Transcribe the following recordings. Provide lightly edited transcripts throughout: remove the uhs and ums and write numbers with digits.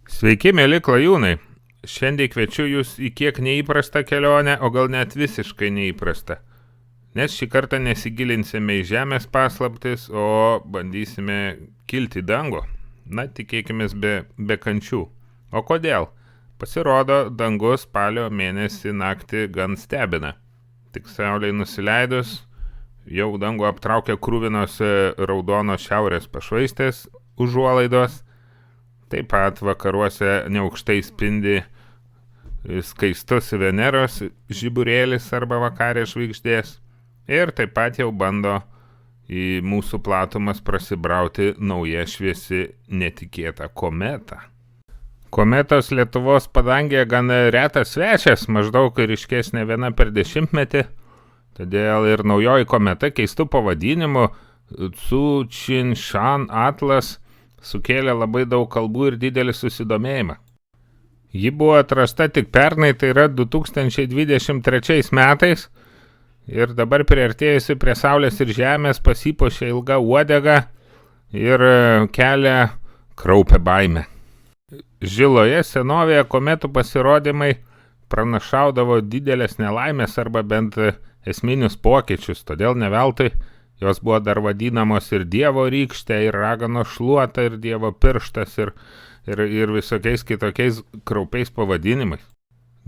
Sveiki, mėly klajūnai. Šiandien kviečiu jūs į kiek neįprastą kelionę, o gal net visiškai neįprastą. Nes šį kartą nesigilinsime į žemės paslaptis, o bandysime kilti į dangų. Na, tikėkimės be kančių. O kodėl? Pasirodo, dangus spalio mėnesį naktį gan stebina. Tik saulei nusileidus, jau dangų aptraukia krūvinos raudono šiaurės pašvaistės užuolaidos. Taip pat vakaruose neaukštai spindi skaistus Veneros žiburėlis arba vakarės žvaigždės. Ir taip pat jau bando į mūsų platumas prasibrauti nauja šviesi netikėta kometa. Kometos Lietuvos padangėje gan retas svečias, maždaug ryškesnė viena per 10-metį. Todėl ir naujoji kometa keistų pavadinimu Tsu-Chin-Shan Atlas sukėlė labai daug kalbų ir didelį susidomėjimą. Ji buvo atrasta tik pernai, tai yra 2023 metais, ir dabar priartėjusi prie Saulės ir Žemės pasipuošė ilga uodega ir kelia kraupią baimę. Žiloje senovėje kometų pasirodymai pranašaudavo didelės nelaimės arba bent esminius pokyčius, todėl ne veltui jos buvo dar vadinamos ir Dievo rykštė, ir ragano šluota, ir Dievo pirštas, ir visokiais kitokiais kraupiais pavadinimais.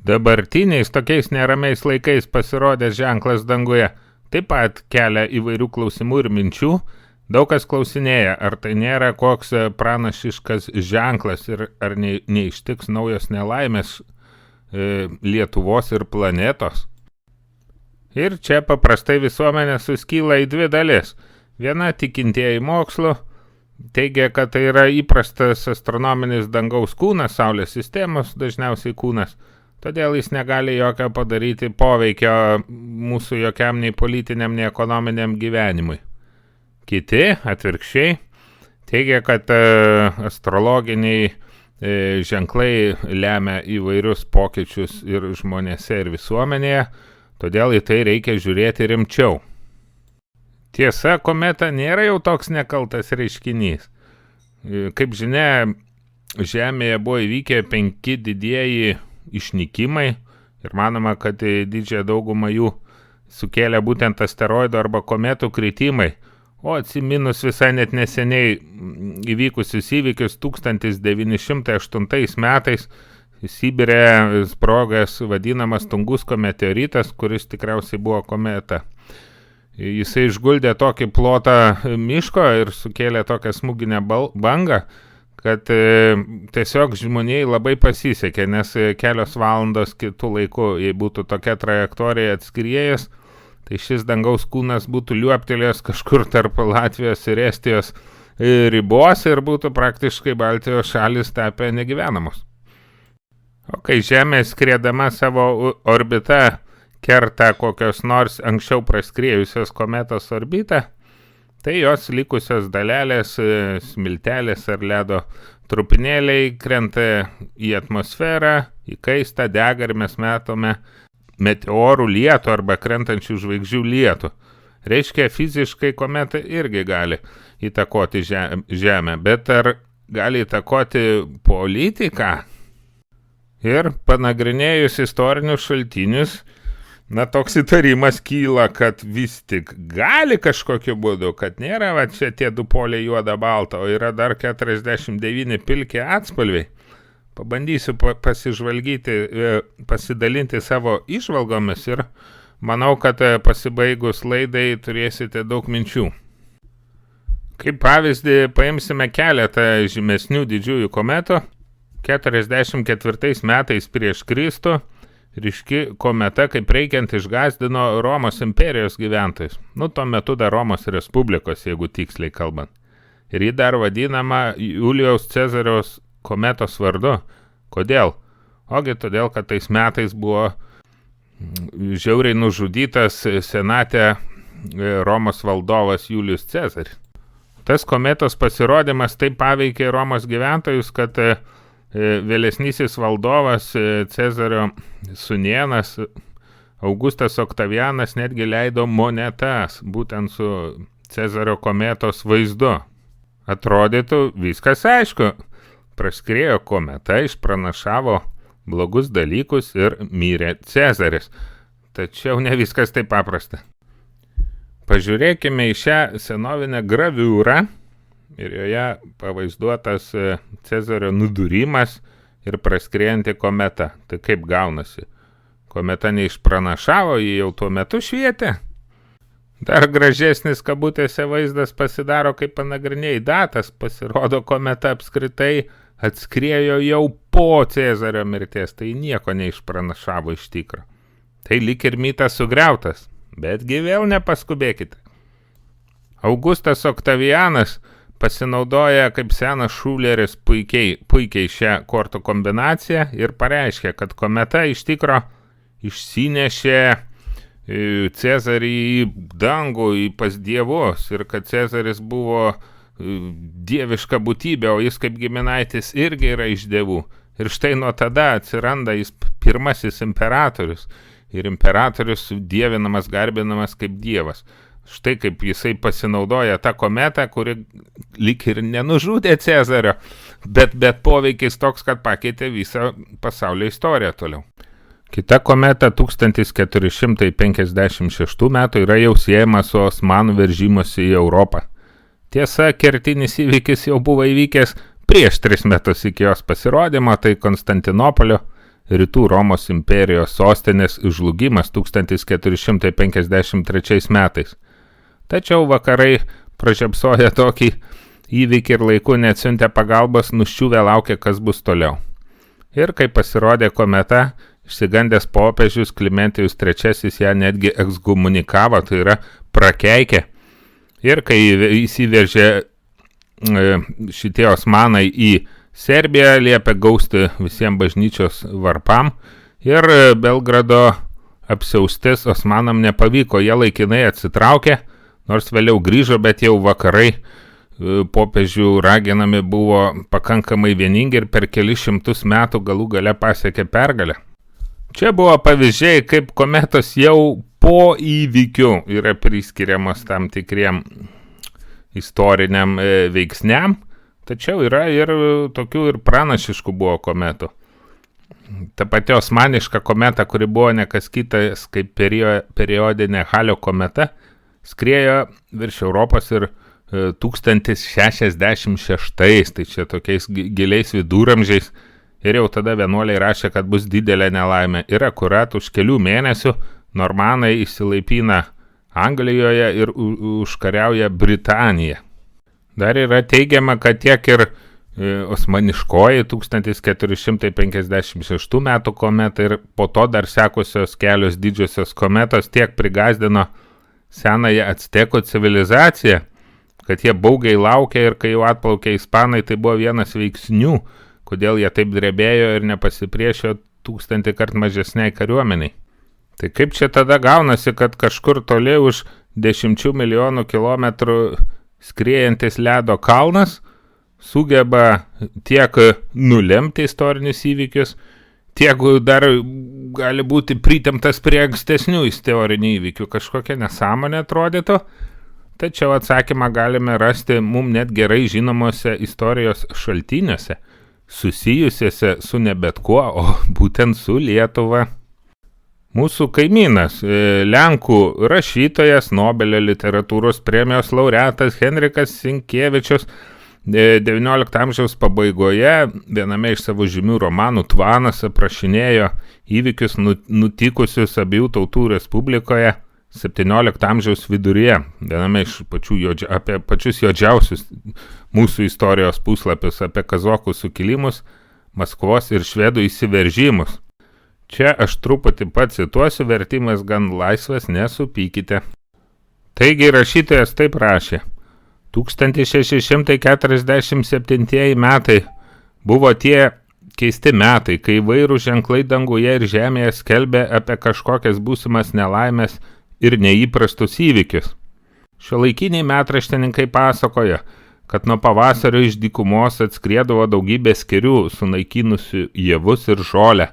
Dabartiniais tokiais neramiais laikais pasirodęs ženklas danguje taip pat kelia įvairių klausimų ir minčių. Daug kas klausinėja, ar tai nėra koks pranašiškas ženklas ir ar neištiks naujos nelaimės Lietuvos ir planetos. Ir čia paprastai visuomenė suskyla į dvi dalis. Viena tikintieji mokslu teigia, kad tai yra įprastas astronominis dangaus kūnas, Saulės sistemos dažniausiai kūnas, todėl jis negali jokio padaryti poveikio mūsų jokiam nei politiniam, nei ekonominiam gyvenimui. Kiti, atvirkščiai, teigia, kad astrologiniai ženklai lemia įvairius pokyčius ir žmonėse, ir visuomenėje, todėl į tai reikia žiūrėti rimčiau. Tiesa, kometa nėra jau toks nekaltas reiškinys. Kaip žinia, Žemėje buvo įvykę 5 didieji išnykimai ir manoma, kad didžiąją daugumą jų sukėlė būtent asteroidų arba kometų kritimai. O atsiminus visai net neseniai įvykusius įvykius 1908 metais Sibire sprogęs vadinamas Tungusko meteoritas, kuris tikriausiai buvo kometa. Jisai išguldė tokį plotą miško ir sukėlė tokią smūginę bangą, kad tiesiog žmonijai labai pasisekė, nes kelios valandos kitų laikų, jei būtų tokia trajektorija atskriejęs, tai šis dangaus kūnas būtų liuoptelėjęs kažkur tarp Latvijos ir Estijos ribos ir būtų praktiškai Baltijos šalis tapę negyvenamos. O kai Žemė skriedama savo orbitą kerta kokios nors anksčiau praskriejusios kometos orbitą, tai jos likusios dalelės, smiltelės ar ledo trupinėliai krenta į atmosferą, įkaista, dega ir mes matome meteorų lietų arba krentančių žvaigždžių lietų. Reiškia, fiziškai kometa irgi gali įtakoti Žemę, bet ar gali įtakoti politiką? Ir panagrinėjus istorinius šaltinius, toks įtarimas kyla, kad vis tik gali kažkokiu būdu, kad nėra čia tie du poliai juoda balta, o yra dar 49 pilki atspalviai. Pabandysiu pasižvalgyti, pasidalinti savo įžvalgomis ir manau, kad pasibaigus laidai turėsite daug minčių. Kaip pavyzdį paimsime keletą žymesnių didžiųjų kometų. 44 metais prieš Kristų ryški kometa kaip reikiant išgąsdino Romos imperijos gyventojus. Tuo metu dar Romos Respublikos, jeigu tiksliai kalbant. Ir ji dar vadinama Julijaus Cezariaus kometos vardu. Kodėl? Ogi todėl, kad tais metais buvo žiauriai nužudytas senate Romos valdovas Julijus Cezaris. Tas kometos pasirodymas taip paveikė Romos gyventojus, kad vėlesnysis valdovas Cezario sūnėnas Augustas Oktavianas netgi leido monetas būtent su Cezario kometos vaizdu. Atrodytų viskas aišku, Praskriejo kometa, išpranašavo blogus dalykus ir mirė Cezaris. Tačiau ne viskas taip paprasta. Pažiūrėkime į šią senovinę graviūrą ir joje pavaizduotas Cezario nudūrimas ir praskriejanti kometa. Tai kaip gaunasi? Kometa neišpranašavo, jį jau tuo metu švietė. Dar gražesnis kabutėse vaizdas pasidaro, kai panagrinėjai datas, pasirodo kometa apskritai atskriejo jau po Cezario mirties, tai nieko neišpranašavo iš tikro. Tai lyg ir mitas sugriautas, betgi vėl nepaskubėkite. Augustas Oktavianas pasinaudoja kaip senas šuleris puikiai šią kortų kombinaciją ir pareiškė, kad kometa iš tikro išsinešė Cezarį į dangų, į pas dievus ir kad Cezaris buvo dieviška būtybė, o jis kaip giminaitis irgi yra iš dievų. Ir štai nuo tada atsiranda jis pirmasis imperatorius ir imperatorius dievinamas, garbinamas kaip dievas. Štai kaip jisai pasinaudoja tą kometą, kuri lyg ir nenužudė Cezario, bet poveikis toks, kad pakeitė visą pasaulio istoriją toliau. Kita kometa 1456 metų yra jau siejama su Osmanų veržimosi į Europą. Tiesa, kertinis įvykis jau buvo įvykęs prieš 3 metus iki jos pasirodymo, tai Konstantinopolio, rytų Romos imperijos sostinės žlugimas 1453 metais. Tačiau vakarai pražiopsoja tokį įvykį ir laiku neatsiuntė pagalbos, nuščiuvę laukia, kas bus toliau. Ir kai pasirodė kometa, išsigandęs popiežius Klimentijus III ją netgi ekskomunikavo, tai yra prakeikė. Ir kai įsiveržė šitie osmanai į Serbiją, liepė gausti visiems bažnyčios varpam ir Belgrado apsiaustis osmanam nepavyko, jie laikinai atsitraukė, nors vėliau grįžo, bet jau vakarai popiežių raginami buvo pakankamai vieningi ir per kelis šimtus metų galų gale pasiekė pergalę. Čia buvo pavyzdžiai, kaip kometos jau po įvykių yra priskiriamos tam tikriem istoriniam veiksniam, tačiau yra ir tokių ir pranašiškų buvo kometų. Ta pati osmaniška kometa, kuri buvo nekas kitas kaip periodinė Halio kometa, skriejo virš Europos ir 1066, tai čia tokiais giliais viduramžiais. Ir jau tada vienuoliai rašė, kad bus didelė nelaimė. Ir akurat už kelių mėnesių normanai išsilaipina Anglijoje ir užkariauja Britaniją. Dar yra teigiama, kad tiek ir osmaniškoji 1456 metų kometa ir po to dar sekusios kelios didžiosios kometos tiek prigazdino senąją Actekų civilizaciją, kad jie baugiai laukė ir kai jau atplaukė ispanai, tai buvo vienas veiksnių, kodėl jie taip drebėjo ir nepasipriešėjo 1000 kart mažesniai kariuomeniai. Tai kaip čia tada gaunasi, kad kažkur toli už 10 milijonų kilometrų skriejantis ledo kalnas sugeba tiek nulemti istorinius įvykius, tiek dar gali būti pritemptas prie ankstesnių teorinių įvykių. Kažkokia nesąmonė atrodytų, tačiau atsakymą galime rasti mum net gerai žinomose istorijos šaltiniuose, susijusiuose su ne bet kuo, o būtent su Lietuva. Mūsų kaimynas, Lenkų rašytojas, Nobelio literatūros premijos laureatas Henrikas Sinkievičius XIX amžiaus pabaigoje viename iš savo žymių romanų Tvanas aprašinėjo įvykius nutikusius abiejų tautų respublikoje 17 amžiaus viduryje, viename iš apie pačius juodžiausius mūsų istorijos puslapius, apie kazokų sukilimus, Maskvos ir švedų įsiveržimus. Čia aš truputį pacituosiu, vertimas gan laisvas, nesupykite. Taigi rašytojas taip rašė. 1647 metai buvo tie keisti metai, kai įvairūs ženklai danguje ir žemėje skelbė apie kažkokias būsimas nelaimės ir neįprastus įvykius. Šiuolaikiniai metraštininkai pasakoja, kad nuo pavasario iš dykumos atskriedavo daugybė skirių, sunaikinusių javus ir žolę,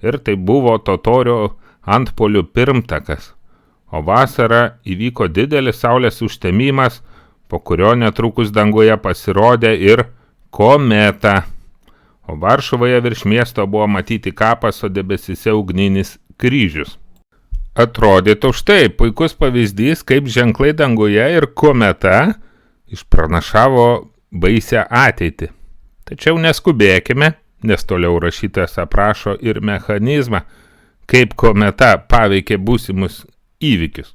ir tai buvo totorių antpolių pirmtakas. O vasarą įvyko didelis saulės užtemimas, po kurio netrukus danguje pasirodė ir kometa. o Varšuvoje virš miesto buvo matyti kapas, o debesyse ugninis kryžius. Atrodytų štai puikus pavyzdys, kaip ženklai danguje ir kometa išpranašavo baisią ateitį. Tačiau neskubėkime, nes toliau rašytojas aprašo ir mechanizmą, kaip kometa paveikė būsimus įvykius.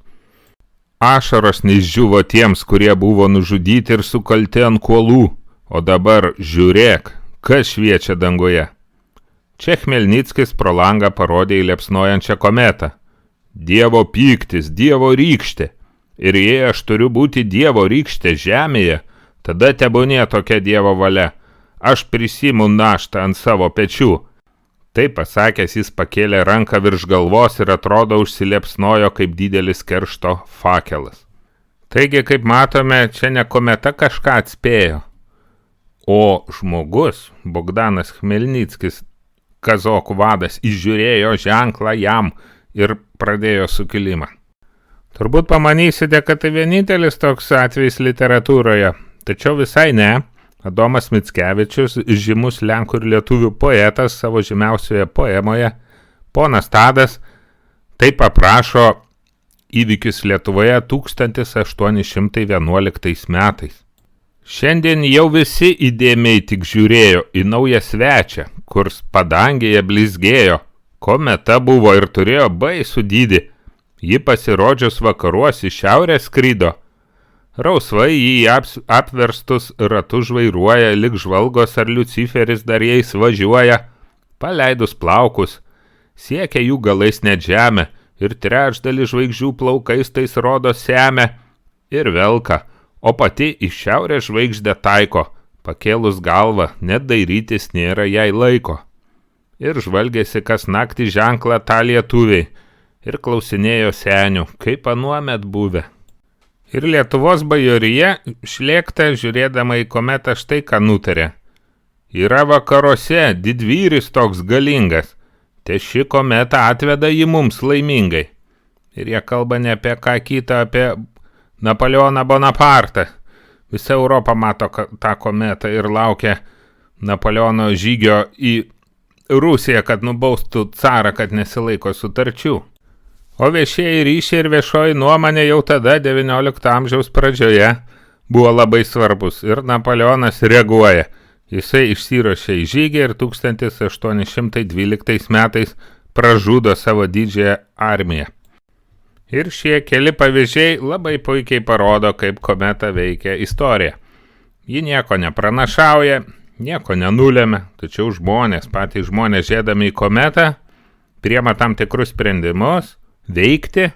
Ašaros neišdžiuvo tiems, kurie buvo nužudyti ir sukalti ant kuolų, o dabar žiūrėk, kas šviečia danguje. Čia Chmelnickis pro langą parodė į liepsnojančią kometą. Dievo pyktis, Dievo rykštė. Ir jei aš turiu būti Dievo rykštė žemėje, tada tebūnie tokia Dievo valia. Aš prisimu naštą ant savo pečių. Tai pasakęs, jis pakėlė ranką virš galvos ir atrodo užsiliepsnojo kaip didelis keršto fakelas. Taigi, kaip matome, čia ne kometa kažką atspėjo, o žmogus, Bogdanas Chmelnickis, kazokų vadas, įžiūrėjo ženklą jam ir pradėjo sukilimą. Turbūt pamanysite, kad tai vienintelis toks atvejis literatūroje, tačiau visai ne. Adomas Mickevičius, žymus lenkų ir lietuvių poetas, savo žymiausioje poemoje Ponas Tadas, taip aprašo įvykius Lietuvoje 1811 metais. Šiandien jau visi įdėmiai tik žiūrėjo į naują svečią, kurs padangėje blizgėjo. Kometa buvo ir turėjo baisų dydį. Ji pasirodžius vakaruos į šiaurę skrido. Rausvai jį apverstus ratus žvairuoja, lik žvalgos ar Liuciferis dar jais važiuoja. Paleidus plaukus, siekia jų galais net žemę, ir trečdalį žvaigždžių plaukais tais rodo semę ir velka, o pati iš šiaurės žvaigždę taiko, pakėlus galvą, net dairytis nėra jai laiko. Ir žvalgėsi kas naktį ženklą tą lietuviai, ir klausinėjo senių, kaip anuomet buvę. Ir Lietuvos bajorija šlėkta žiūrėdama į kometą štai ką nutarė. Yra vakaruose didvyris toks galingas, te ši kometa atveda jį mums laimingai. Ir jie kalba ne apie ką kitą, apie Napoleoną Bonapartą. Visa Europa mato tą kometą ir laukia Napoleono žygio į Rusiją, kad nubaustų carą, kad nesilaiko sutarčių. O viešieji ryšiai ir viešoji nuomonė jau tada 19 amžiaus pradžioje buvo labai svarbus ir Napoleonas reaguoja. Jisai išsiruošė į žygį ir 1812 metais pražudo savo didžiąją armiją. Ir šie keli pavyzdžiai labai puikiai parodo, kaip kometa veikia istoriją. Ji nieko nepranašauja, nieko nenulėmė, tačiau patys žmonės žiūrėdami į kometą priima tam tikrus sprendimus veikti,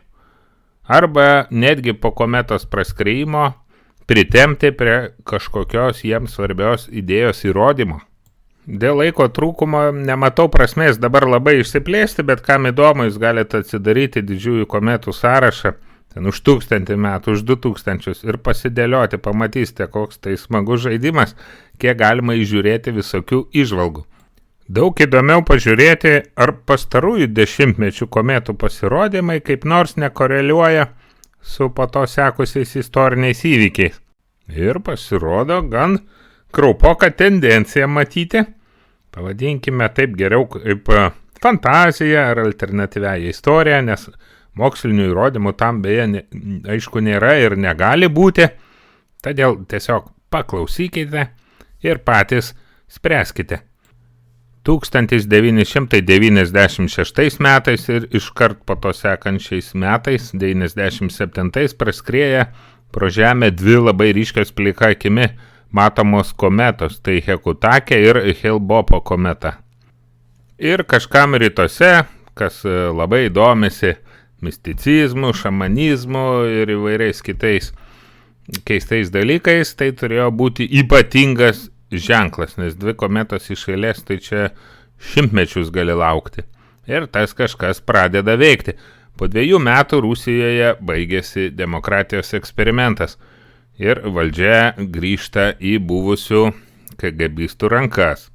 arba netgi po kometos praskriejimo pritempti prie kažkokios jiems svarbios idėjos įrodymo. Dėl laiko trūkumo nematau prasmės dabar labai išsiplėsti, bet kam įdomu, jūs galite atsidaryti didžiųjų kometų sąrašą, ten už 1000 metų, už 2000 ir pasidėlioti, pamatysite, koks tai smagus žaidimas, kiek galima įžiūrėti visokių įžvalgų. Daug įdomiau pažiūrėti, ar pastarųjų dešimtmečių kometų pasirodymai kaip nors nekoreliuoja su po to sekusiais istoriniais įvykiais. Ir pasirodo gan kraupoką tendenciją matyti, pavadinkime taip geriau kaip fantaziją ar alternatyviąją istoriją, nes mokslinių įrodymų tam beje aišku nėra ir negali būti, todėl tiesiog paklausykite ir patys spręskite. 1996 metais ir iškart po to sekančiais metais, 97 praskrieja pro žemę dvi labai ryškios plika akimi matomos kometos, tai Hekutakė ir Helbopo kometa. Ir kažkam rytuose, kas labai domisi misticizmu, šamanizmu ir įvairiais kitais keistais dalykais, tai turėjo būti ypatingas ženklas, nes dvi kometos iš eilės, tai čia šimtmečius gali laukti. Ir tas kažkas pradeda veikti. Po 2 metų Rusijoje baigėsi demokratijos eksperimentas ir valdžia grįžta į buvusių KGBistų rankas.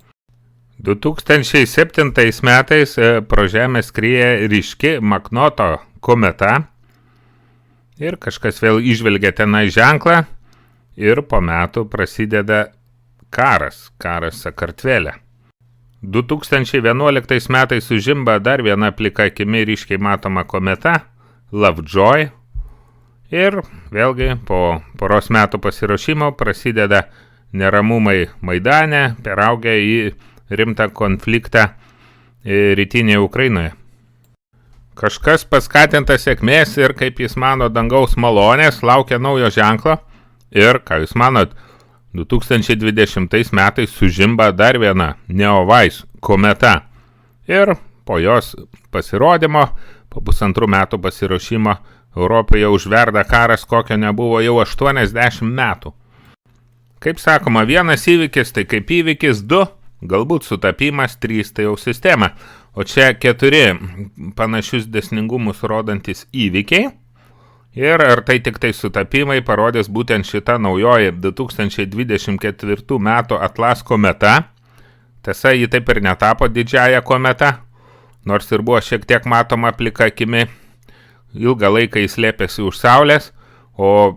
2007 metais pro žemę skrieja ryški Maknoto kometa ir kažkas vėl įžvelgia tenai ženklą ir po metų prasideda karas Sakartvele. 2011 metais sužimba dar viena plika akimi ryškiai matoma kometa Lovejoy. Ir vėlgi po poros metų pasiruošimo prasideda neramumai Maidane, peraugia į rimtą konfliktą rytinėje Ukrainoje. Kažkas paskatintas sėkmės ir, kaip jis mano, dangaus malonės, laukia naujo ženklo. Ir, ką jūs manot, 2020 metais sužimba dar viena Neowise kometa. Ir po jos pasirodymo, po 2,5 metų pasiruošimo, Europoje užverda karas, kokio nebuvo jau 80 metų. Kaip sakoma, vienas įvykis tai kaip įvykis, 2, galbūt sutapimas, 3 tai jau sistema. O čia 4 panašius dėsningumus rodantis įvykiai. Ir ar tai tik tai sutapimai parodės būtent šita naujoji 2024 metų Atlas kometa. Tiesa, ji taip ir netapo didžiąją kometa, nors ir buvo šiek tiek matoma plika akimi. Ilgą laiką jis slėpėsi už Saulės, o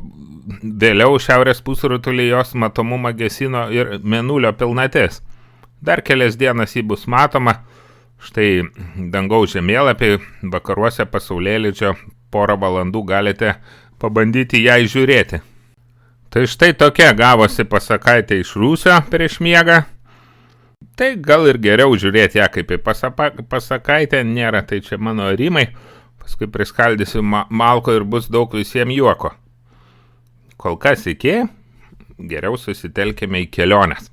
vėliau šiaurės pusrutulyje jos matomumą gesino ir Mėnulio pilnatis. Dar kelias dienas ji bus matoma. Štai dangaus žemėlapiai vakaruose pasaulėlydžio 1 valandų galite pabandyti ją žiūrėti. Tai štai tokia gavosi pasakaitė iš rūsio prieš miegą. Tai gal ir geriau žiūrėti ją kaip į pasakaitę, nėra tai čia mano rimai. Paskui priskaldysiu malko ir bus daug visiems juoko. Kol kas iki, geriau susitelkime į keliones.